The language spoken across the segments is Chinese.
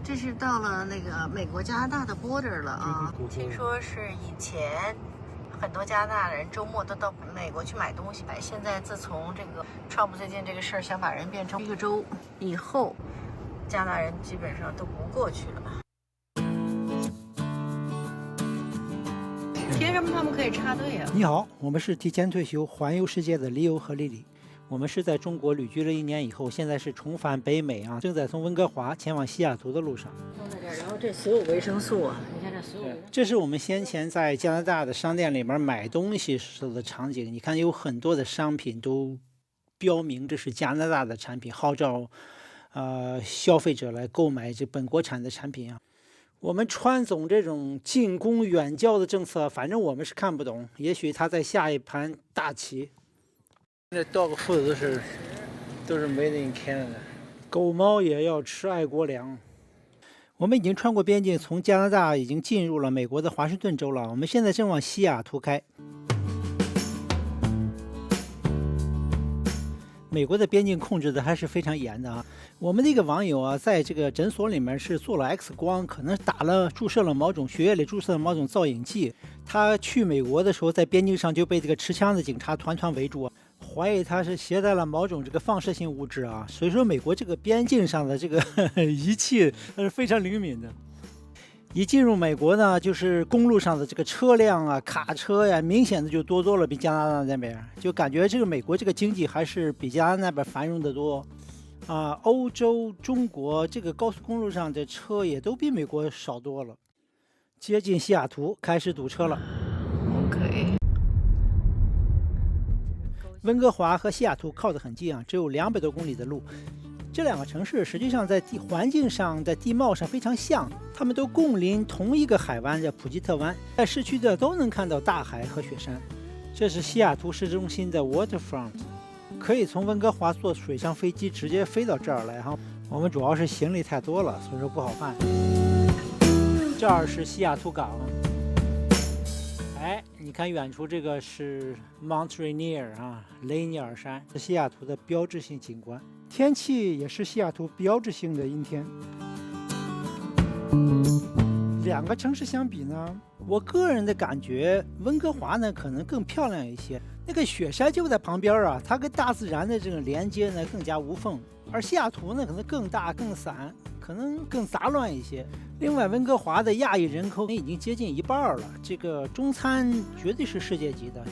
这是到了那个美国加拿大的 border 了啊。听说是以前很多加拿大人周末都到美国去买东西，现在自从这个 Trump 最近这个事儿想把人变成一个州以后，加拿大人基本上都不过去了。凭什么他们可以插队啊？你好，我们是提前退休环游世界的李欧和丽丽。我们是在中国旅居了1年以后，现在是重返北美啊，正在从温哥华前往西雅图的路上。放在这儿，然后这所有维生素啊，你看这所有。这是我们先前在加拿大的商店里面买东西时候的场景。你看，有很多的商品都标明这是加拿大的产品，号召消费者来购买这本国产的产品啊。我们川总这种近攻远交的政策，反正我们是看不懂。也许他在下一盘大棋。这 dog food 都是 made in Canada， 狗猫也要吃爱国粮。我们已经穿过边境，从加拿大已经进入了美国的华盛顿州了。我们现在正往西雅图开。美国的边境控制的还是非常严的啊。我们的一个网友啊，在这个诊所里面是做了 X 光，可能注射了某种血液里注射了某种造影剂。他去美国的时候，在边境上就被这个持枪的警察团团围住，怀疑他是携带了某种这个放射性物质啊。所以说，美国这个边境上的这个仪器是非常灵敏的。一进入美国呢，就是公路上的这个车辆啊、卡车呀，明显的就多了，比加拿大那边，就感觉这个美国这个经济还是比加拿大那边繁荣的多啊。欧洲、中国这个高速公路上的车也都比美国少多了。接近西雅图，开始堵车了。OK。温哥华和西雅图靠得很近啊，只有200多公里的路。这2个城市实际上在环境上、在地貌上非常像，它们都共临同一个海湾，叫普吉特湾，在市区的都能看到大海和雪山。这是西雅图市中心的 Waterfront， 可以从温哥华坐水上飞机直接飞到这儿来哈。我们主要是行李太多了，所以说不好办。这儿是西雅图港。哎，你看远处这个是 Mount Rainier 啊，雷尼尔山，是西雅图的标志性景观。天气也是西雅图标志性的阴天。2个城市相比呢，我个人的感觉，温哥华呢可能更漂亮一些。那个雪山就在旁边啊，它跟大自然的这种连接呢更加无缝。而西雅图呢可能更大、更散，可能更杂乱一些。另外，温哥华的亚裔人口已经接近1半了，这个中餐绝对是世界级的。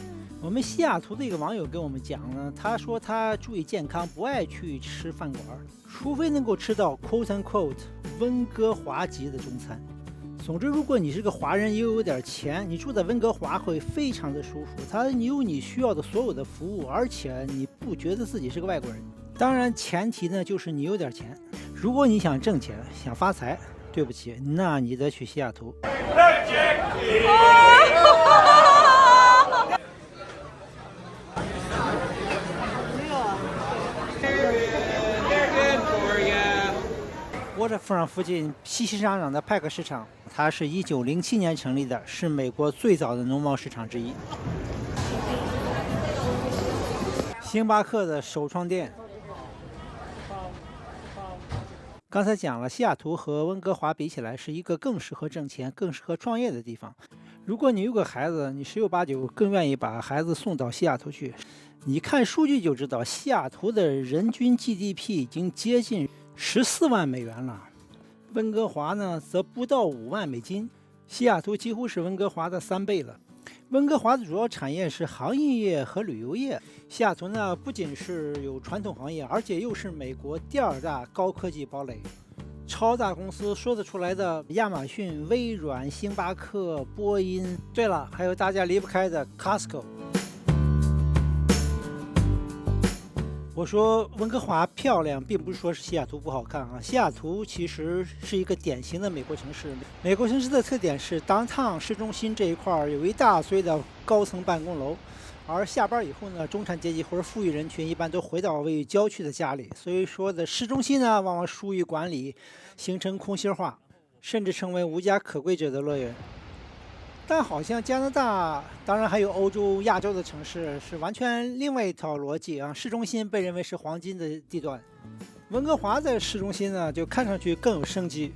我们西雅图的一个网友跟我们讲呢，他说他注意健康，不爱去吃饭馆，除非能够吃到 quote unquote 温哥华级的中餐。总之，如果你是个华人又有点钱，你住在温哥华会非常的舒服，你有你需要的所有的服务，而且你不觉得自己是个外国人。当然前提呢就是你有点钱。如果你想挣钱想发财，对不起，那你得去西雅图。Waterfront 附近熙熙攘攘的派克市场，它是1907年成立的，是美国最早的农贸市场之一。星巴克的首创店。刚才讲了，西雅图和温哥华比起来是一个更适合挣钱、更适合创业的地方。如果你有个孩子，你10有8九更愿意把孩子送到西雅图去。你看数据就知道，西雅图的人均 GDP 已经接近14万美元了，温哥华呢则不到5万美金。西雅图几乎是温哥华的3倍了。温哥华的主要产业是航运业和旅游业。西雅图呢不仅是有传统行业，而且又是美国第2大高科技堡垒。超大公司说得出来的亚马逊、微软、星巴克、波音，对了，还有大家离不开的 Costco。我说温哥华漂亮，并不是说是西雅图不好看啊。西雅图其实是一个典型的美国城市。美国城市的特点是 downtown 市中心这一块有一大堆的高层办公楼，而下班以后呢，中产阶级或者富裕人群一般都回到位于郊区的家里。所以说的市中心呢，往往疏于管理，形成空心化，甚至成为无家可归者的乐园。但好像加拿大，当然还有欧洲、亚洲的城市，是完全另外一套逻辑啊。市中心被认为是黄金的地段，温哥华在市中心呢，就看上去更有生机。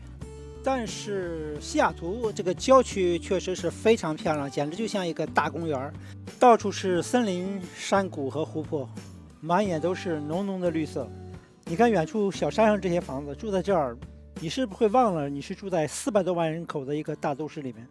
但是西雅图这个郊区确实是非常漂亮，简直就像一个大公园，到处是森林、山谷和湖泊，满眼都是浓浓的绿色。你看远处小山上这些房子，住在这儿，你是不会忘了你是住在400多万人口的一个大都市里面。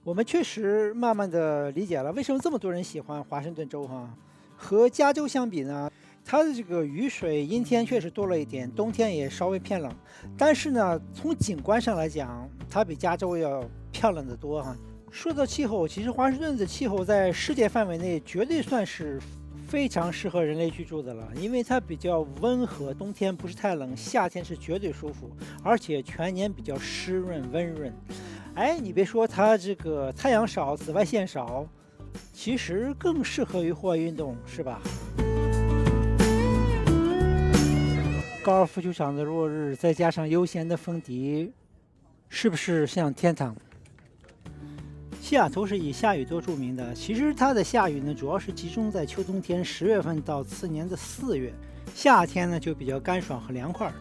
我们确实慢慢的理解了为什么这么多人喜欢华盛顿州哈。和加州相比呢，它的这个雨水阴天确实多了一点，冬天也稍微偏冷，但是呢，从景观上来讲，它比加州要漂亮得多哈。说到气候，其实华盛顿的气候在世界范围内绝对算是非常适合人类居住的了，因为它比较温和，冬天不是太冷，夏天是绝对舒服，而且全年比较湿润温润。哎，你别说，它这个太阳少，紫外线少，其实更适合于户外运动，是吧？高尔夫球场的落日，再加上悠闲的风笛，是不是像天堂？西雅图是以下雨多著名的，其实它的下雨呢，主要是集中在秋冬天10月份到次年的4月，夏天呢就比较干爽和凉快。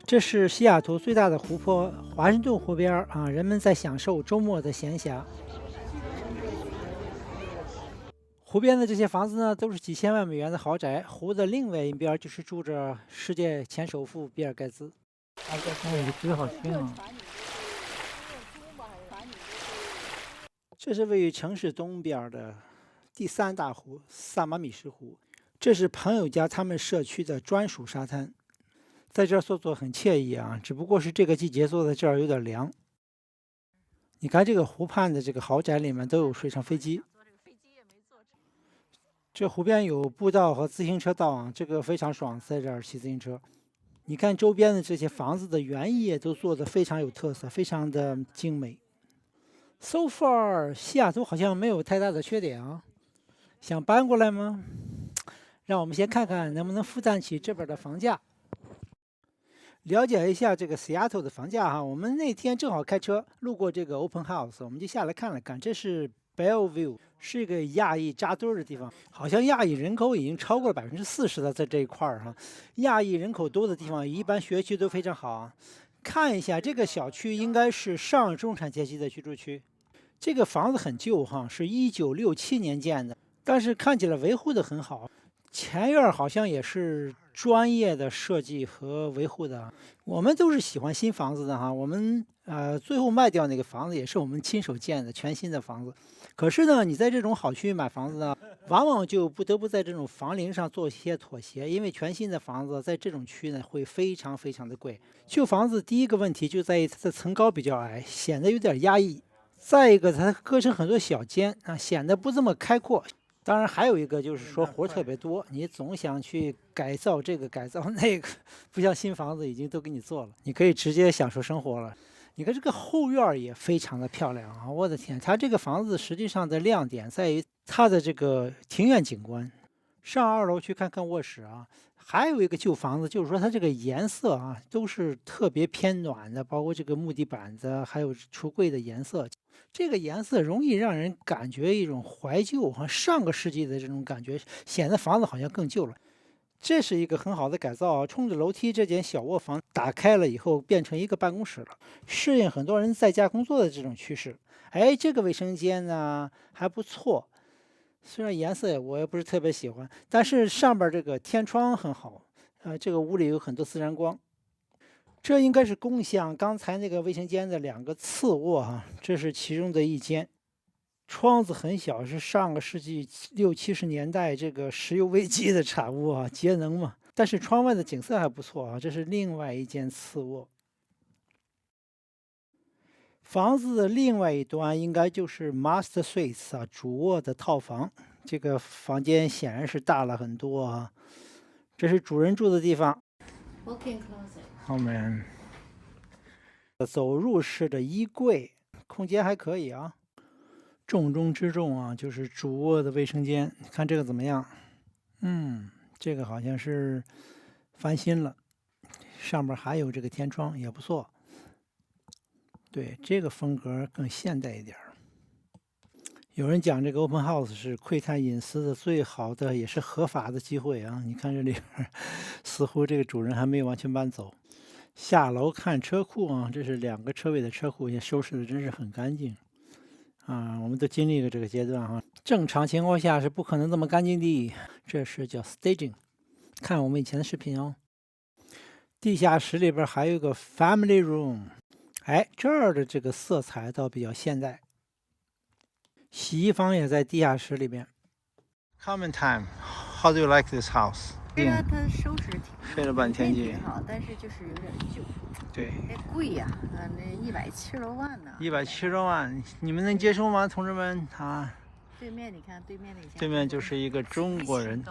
这是西雅图最大的湖泊——华盛顿湖边啊，人们在享受周末的闲暇。湖边的这些房子呢，都是几千万美元的豪宅。湖的另外一边就是住着世界前首富比尔盖茨。哎，这歌好听啊！这是位于城市东边的第3大湖——萨马米什湖。这是朋友家他们社区的专属沙滩，在这儿坐很惬意啊。只不过是这个季节坐在这儿有点凉。你看这个湖畔的这个豪宅里面都有水上飞机。这湖边有步道和自行车道啊，这个非常爽，在这儿骑自行车。你看周边的这些房子的园艺都做得非常有特色，非常的精美。So far， 西雅图好像没有太大的缺点啊。想搬过来吗？让我们先看看能不能负担起这边的房价。了解一下这个 Seattle 的房价哈。我们那天正好开车路过这个 Open House， 我们就下来看了看，这是 Bellevue， 是一个亚裔扎堆的地方，好像亚裔人口已经超过了40%了，在这一块儿哈。亚裔人口多的地方，一般学区都非常好啊。看一下这个小区，应该是上中产阶级的居住区。这个房子很旧哈，是1967年建的，但是看起来维护的很好。前院好像也是专业的设计和维护的。我们都是喜欢新房子的哈。我们最后卖掉那个房子也是我们亲手建的，全新的房子。可是呢，你在这种好区域买房子呢，往往就不得不在这种房龄上做一些妥协，因为全新的房子在这种区呢会非常非常的贵。旧房子第一个问题就在于它的层高比较矮，显得有点压抑。再一个，它割成很多小间啊，显得不这么开阔。当然，还有一个就是说活特别多，你总想去改造这个改造那个，不像新房子已经都给你做了，你可以直接享受生活了。你看这个后院也非常的漂亮啊！我的天，它这个房子实际上的亮点在于它的这个庭院景观。上2楼去看看卧室啊。还有一个旧房子，就是说它这个颜色啊，都是特别偏暖的，包括这个木地板子，还有橱柜的颜色。这个颜色容易让人感觉一种怀旧和上个世纪的这种感觉，显得房子好像更旧了。这是一个很好的改造啊！冲着楼梯，这间小卧房打开了以后，变成一个办公室了，适应很多人在家工作的这种趋势。哎，这个卫生间呢还不错。虽然颜色我也不是特别喜欢，但是上边这个天窗很好，这个屋里有很多自然光。这应该是共享刚才那个卫生间的2个次卧哈，这是其中的一间。窗子很小，是上个世纪60、70年代这个石油危机的产物啊，节能嘛。但是窗外的景色还不错啊，这是另外一间次卧。房子的另外一端应该就是 Master Suites 啊，主卧的套房。这个房间显然是大了很多啊。这是主人住的地方。Walk-in closet。后面走入式的衣柜，空间还可以啊。重中之重啊，就是主卧的卫生间。你看这个怎么样？这个好像是翻新了，上面还有这个天窗，也不错。对，这个风格更现代一点。有人讲这个 Open House 是窥探隐私的最好的也是合法的机会啊！你看这里边，似乎这个主人还没有完全搬走。下楼看车库啊，这是2个车位的车库，也收拾的真是很干净啊。我们都经历了这个阶段哈，正常情况下是不可能这么干净的。这是叫 staging， 看我们以前的视频哦。地下室里边还有个 family room， 哎，这儿的这个色彩倒比较现代。洗衣房也在地下室里边。Comment time. How do you like this house? 虽然它收拾挺费了半天劲，好，但是就是有点旧。对，贵呀，那170多万呢。170多万，你们能接受吗，同志们？啊，对面你看，对面那个，对面就是一个中国人，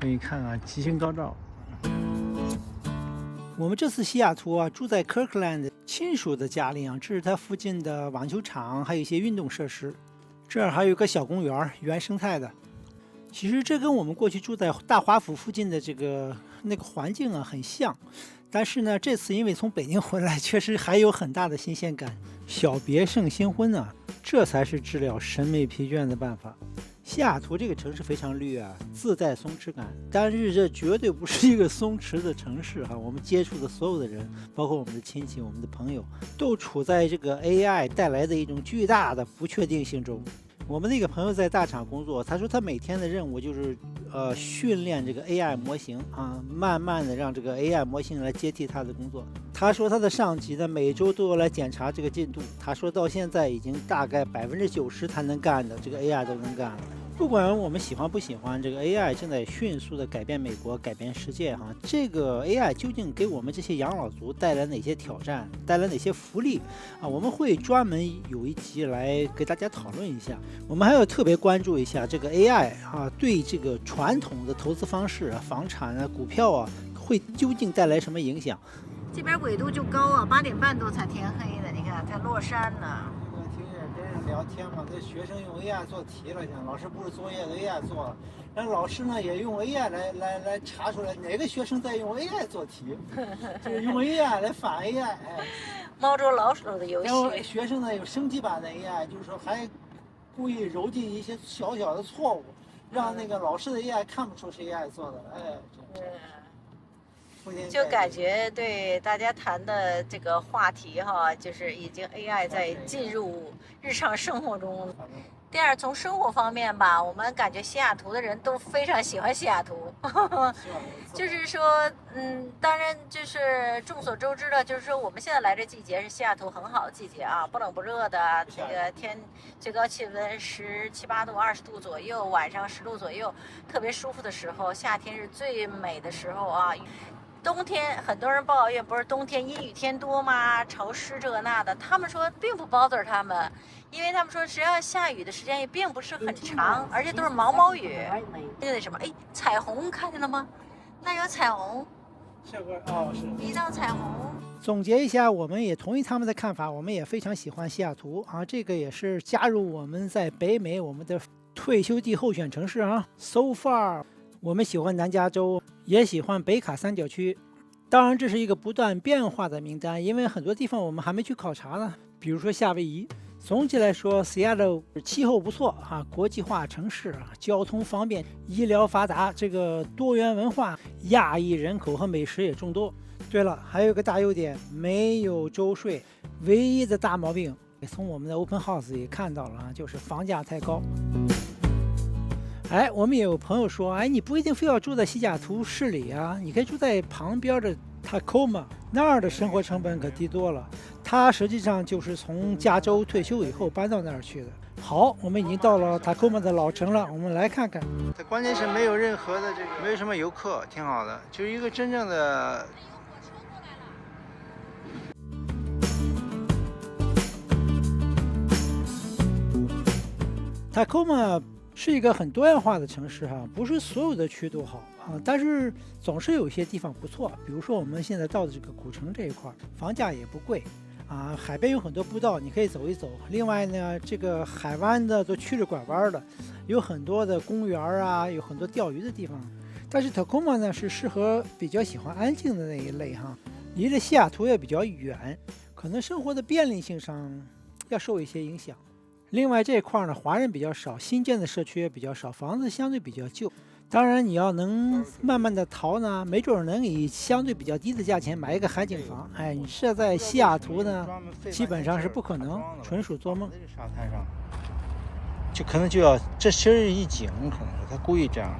给你看啊，吉星高照。我们这次西雅图啊，住在 Kirkland 亲属的家里啊，这是他附近的网球场，还有一些运动设施。这儿还有个小公园，原生态的。其实这跟我们过去住在大华府附近的那个环境啊很像，但是呢，这次因为从北京回来，确实还有很大的新鲜感。小别胜新婚啊，这才是治疗审美疲倦的办法。西雅图这个城市非常绿啊，自带松弛感，但是这绝对不是一个松弛的城市哈。我们接触的所有的人，包括我们的亲戚、我们的朋友，都处在这个 AI 带来的一种巨大的不确定性中。我们那个朋友在大厂工作，他说他每天的任务就是训练这个 AI 模型啊，慢慢的让这个 AI 模型来接替他的工作。他说他的上级呢每周都要来检查这个进度，他说到现在已经大概90%他能干的，这个 AI 都能干了。不管我们喜欢不喜欢，这个 AI 正在迅速的改变美国，改变世界哈。这个 AI 究竟给我们这些养老族带来哪些挑战，带来哪些福利啊？我们会专门有一集来给大家讨论一下。我们还要特别关注一下这个 AI 啊，对这个传统的投资方式啊，房产啊、股票啊，会究竟带来什么影响？这边纬度就高啊，8点半多才天黑的，你看才落山呢。跟人聊天嘛，这学生用 AI 做题了，现在老师布置作业的 AI 做了，然后老师呢也用 AI 来查出来哪个学生在用 AI 做题，就是用 AI 来反 AI，哎，猫捉老鼠的游戏。然后学生呢有升级版的 AI，就是说还故意揉进一些小小的错误，让那个老师的 AI 看不出是 AI 做的，哎，就感觉对大家谈的这个话题哈，就是已经 AI 在进入日常生活中。第二，从生活方面吧，我们感觉西雅图的人都非常喜欢西雅图，就是说，当然就是众所周知的，就是说我们现在来这季节是西雅图很好的季节啊，不冷不热的，这个天最高气温17、18度、20度左右，晚上10度左右，特别舒服的时候。夏天是最美的时候啊。冬天很多人抱怨，不是冬天阴雨天多吗？潮湿这个那的，他们说并不 bother 他们，因为他们说只要下雨的时间也并不是很长，而且都是毛毛雨。那什么，哎，彩虹看见了吗？那有彩虹，是一道彩虹。总结一下，我们也同意他们的看法，我们也非常喜欢西雅图啊，这个也是加入我们在北美我们的退休地候选城市啊。So far， 我们喜欢南加州，也喜欢北卡三角区。当然，这是一个不断变化的名单，因为很多地方我们还没去考察呢，比如说夏威夷。总体来说 ，Seattle 气候不错啊，国际化城市啊，交通方便，医疗发达，这个多元文化，亚裔人口和美食也众多。对了，还有个大优点，没有州税。唯一的大毛病，从我们的 Open House 也看到了啊，就是房价太高。哎，我们也有朋友说，哎，你不一定非要住在西雅图市里啊，你可以住在旁边的 Tacoma， 那儿的生活成本可低多了。他实际上就是从加州退休以后搬到那儿去的。好，我们已经到了 Tacoma 的老城了，我们来看看。关键是没有任何的没有什么游客，挺好的，就是一个真正的。Tacoma 是一个很多样化的城市哈，不是所有的区都好啊，但是总是有一些地方不错。比如说我们现在到的这个古城这一块，房价也不贵啊，海边有很多步道，你可以走一走。另外呢，这个海湾的都曲着拐弯的，有很多的公园啊，有很多钓鱼的地方。但是 Tacoma 呢是适合比较喜欢安静的那一类哈，离着西雅图也比较远，可能生活的便利性上要受一些影响。另外这一块呢，华人比较少，新建的社区也比较少，房子相对比较旧。当然，你要能慢慢的淘呢，没准能以相对比较低的价钱买一个海景房。哎，你设在西雅图呢，基本上是不可能，纯属做梦。沙滩上，就可能就要这其实一景，可能是他故意这样的。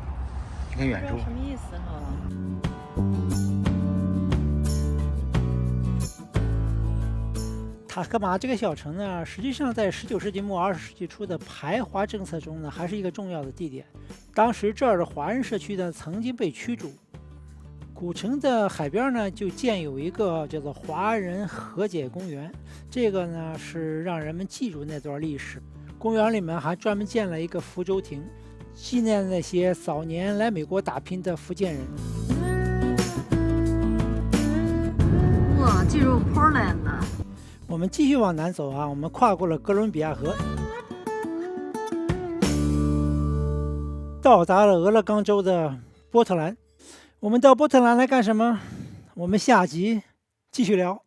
你看远处什么意思哈？塔克马这个小城呢，实际上在19世纪末20世纪初的排华政策中呢，还是一个重要的地点。当时这儿的华人社区呢，曾经被驱逐。古城的海边呢，就建有一个叫做华人和解公园，这个呢是让人们记住那段历史。公园里面还专门建了一个福州亭，纪念那些早年来美国打拼的福建人。哇，进入 Portland 了。我们继续往南走啊，我们跨过了哥伦比亚河，到达了俄勒冈州的波特兰。我们到波特兰来干什么？我们下集继续聊。